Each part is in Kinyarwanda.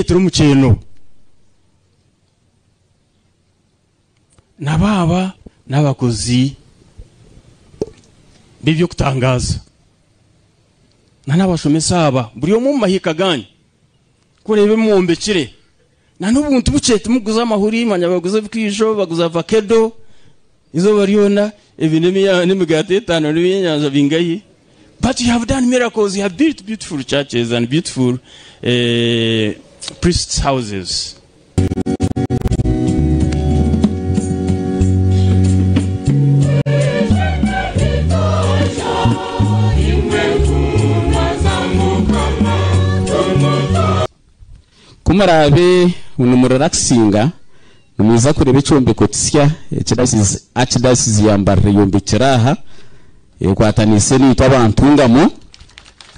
Petero Mucheno nababa n'abakozi bibyo kutangaza n'abashomesa aba buri yo mu mahika gani kurebe muombekire na n'ubuntu bucete muguza amahuri manya baguza bikisho baguza vakedo izo bariona ebinemi ya n'imigate 5 n'ibinyanza bingayi. But you have done miracles. You have built beautiful churches and beautiful priests' houses. Kumarabe unumuraxinga numuza kurebe cyombe kotsya achidasiz yambare yombe kiraha ekwatanise ni twabantungamo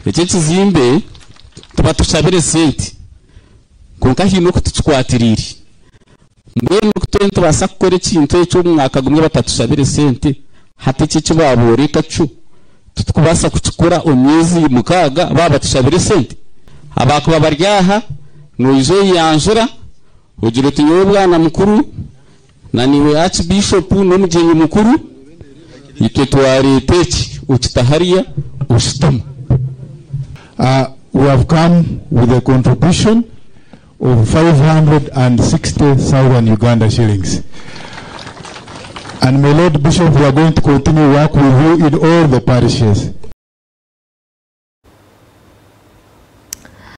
ece kizimbe tubatushabire senti konka hino kutukwatiriri mbene kutento basakore kintu cyo mwaka gumwe batatushabire senti hati cyo babore kacu tutukubasa kuchukura omyezi mukaga baba tushabire senti abakuba baryaha noizo yanjura ugire tunyobwana mukuru na niwe archbishop no mugenyi mukuru itwari pechi uchitaharia ushitamu. We have come with a contribution of 560,000 Uganda shillings. And my Lord Bishop, we are going to continue work with you in all the parishes.